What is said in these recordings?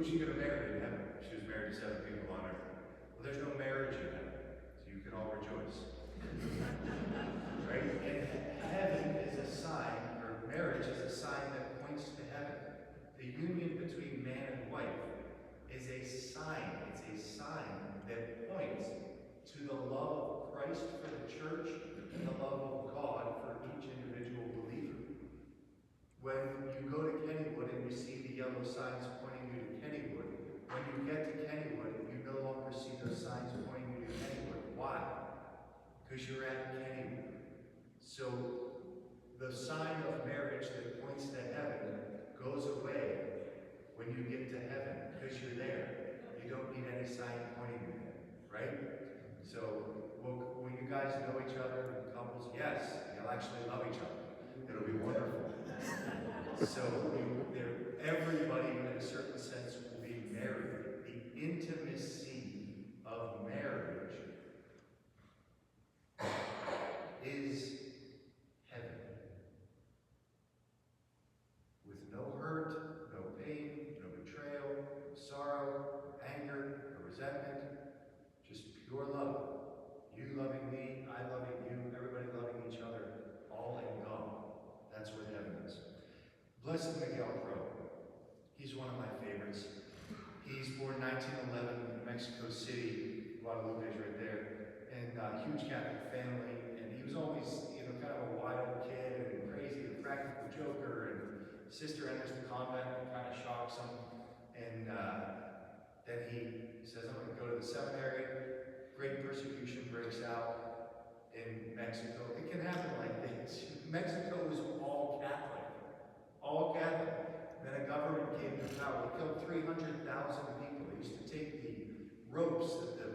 who's she going to marry in heaven? She was married to 7 people on earth. Well, there's no marriage in heaven, so you can all rejoice. Right? And heaven is a sign, or marriage is a sign that points to heaven. The union between man and wife is a sign. It's a sign that points to the love of Christ for the church and the love of God for each individual believer. When you go to Kennywood and you see the yellow signs pointing you to Kennywood, when you get to Kennywood, you no longer see those signs pointing you to Kennywood. Why? Because you're at Kennywood. So the sign of marriage that points to heaven goes away when you get to heaven, because you're there. You don't need any sign pointing you there, right? So will you guys know each other, couples? Yes, you'll actually love each other. It'll be wonderful. So everybody, in a certain sense, will be married. The intimacy of marriage is heaven. With no hurt, no pain, no betrayal, no sorrow, no anger, no resentment, just pure love. You loving me, I loving you, everybody loving each other, all in God. That's what heaven is. Blessed Miguel Pro. He's one of my favorites. He's born 1911 in Mexico City. Guadalupe is right there. And a huge Catholic family. And he was always, kind of a wild kid and crazy, a practical joker. And sister enters the convent and kind of shocks him. And then he says, I'm going to go to the seminary. Great persecution breaks out in Mexico. It can happen like this. Mexico was all Catholic. All Catholic. Then a government came to power. They killed 300,000 people. They used to take the ropes that the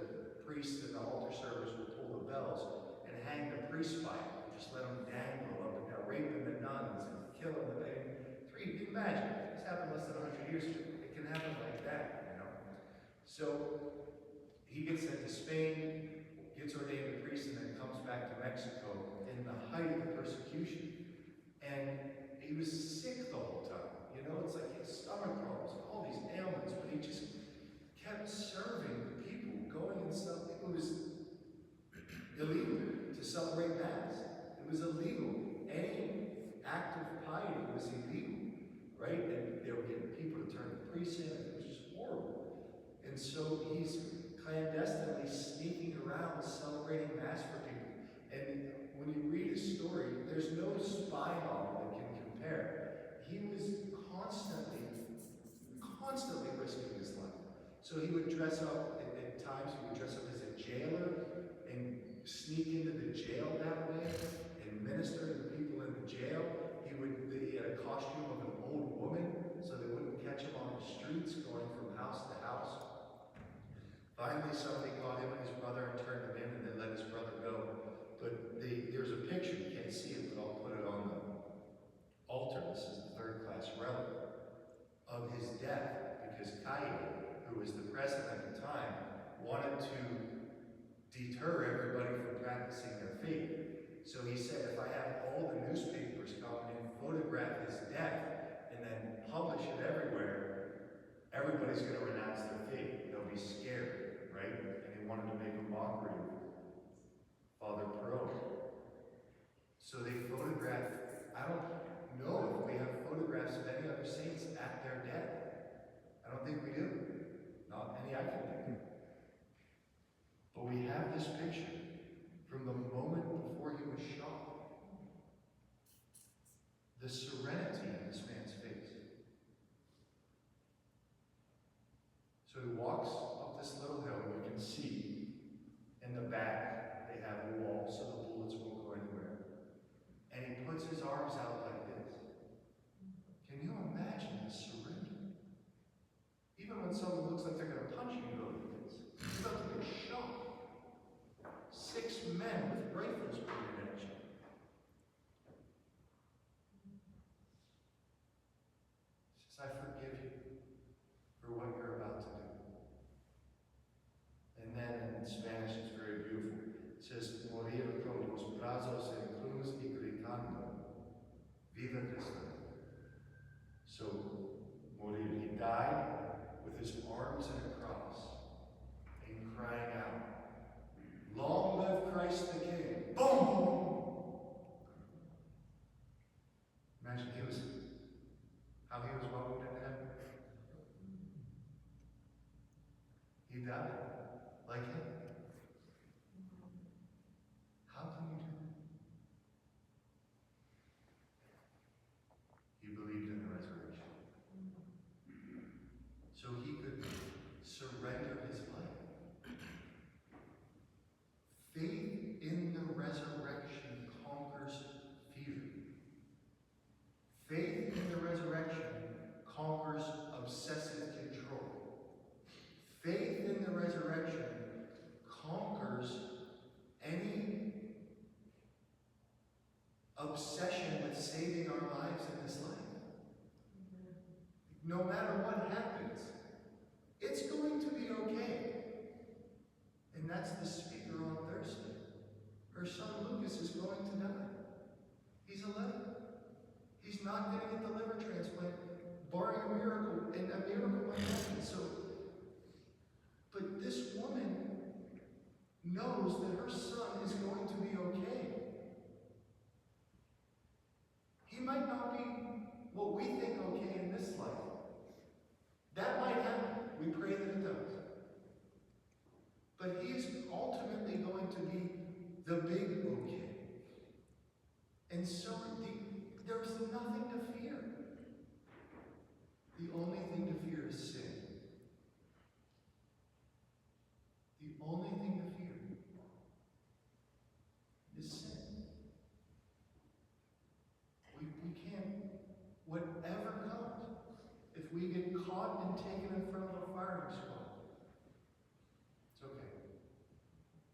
priests and the altar servers would pull the bells and hang the priests by it. Just let them dangle up and down, raping the nuns and killing them. Imagine, this happened less than 100 years ago. It can happen like that, So he gets sent to Spain, gets ordained a priest, and then comes back to Mexico in the height of the persecution. And he was sick the whole time. It's like he had stomach problems and all these ailments, but he just kept serving the people, going and stuff. It was illegal to celebrate Mass. It was illegal. Any act of piety was illegal, right? And they were getting people to turn the priests in, and it was just horrible. And so he's clandestinely sneaking around celebrating Mass for people. And when you read his story, there's no spy novel that can compare. He was constantly risking his life. So he would dress up, at times he would dress up as a jailer and sneak into the jail that way and minister to the people in the jail. He had a costume of an old woman so they wouldn't catch him on the streets going from house to house. Finally, somebody caught him and his brother and turned him in, and they let his brother go. But there's a picture, you can't see it, but I'll put it on the altar. This is the 3rd-class relic of his death, because Calle, who was the president at the time, wanted to deter everybody from practicing their faith. So he said, if I have all the newspapers come and photograph his death and then publish it everywhere, everybody's going to renounce their faith. They'll be scared, right? And he wanted to make a mockery of Father Pro. So they photographed, I don't know if we have photographs of any other saints at their death. I don't think we do. Not any I can think of. But we have this picture from the moment before he was shot. The serenity in this man's face. So he walks up this little hill, and you can see in the back they have a wall so the bullets won't go anywhere. And he puts his arms out like this. Can you imagine the surrender? Even when someone looks like they're going to punch you, you go like this. You're about to get shot. 6 men with rifles pointed at you. He says, I forgive you for what you're about to do. And then in Spanish, it's very beautiful. It says, morir con los brazos en cruz y gritando, viva Cristo. So, morir, he died with his arms in a cross and crying out, "Long live Christ the King." Boom! Imagine how he was welcomed into heaven. He died like him. How can you do that? He believed in the resurrection. So he could surrender his life. Faith in the resurrection conquers fear. Faith in the resurrection conquers obsessive control. Faith in the resurrection conquers any obsession with saving our lives in this life. No matter what happens, it's going to be okay. And that's the speaker on Thursday. Her son Lucas is going to die. He's 11. He's not going to get the liver transplant, barring a miracle, and a miracle might happen. But this woman knows that her son is going to be okay. He might not be what we think okay in this life. That might happen. We pray that it does. But he is ultimately going to be the big okay. And so there's nothing to fear. The only thing to fear is sin. The only thing to fear is sin. We can't, whatever comes, if we get caught and taken in front of a firing squad, it's okay.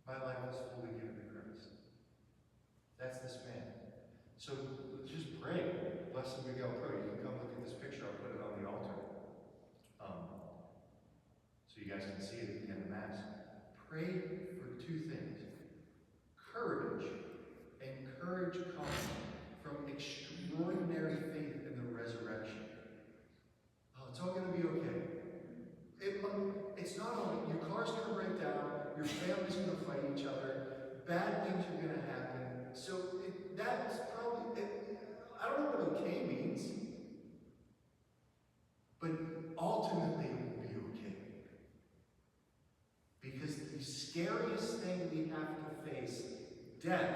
My life is fully given to Christ. That's this man. So let's just pray. Blessed Miguel, pray. You can come look at this picture. I'll put it on the altar. So you guys can see it at the end of Mass. Pray for two things. Courage, and courage comes from extraordinary faith in the resurrection. Oh, it's all going to be okay. It's not only, your car's going to break down, your family's going to fight each other, bad things are going to happen. So that's probably, I don't know what okay means, but ultimately it will be okay. Because the scariest thing we have to face, death,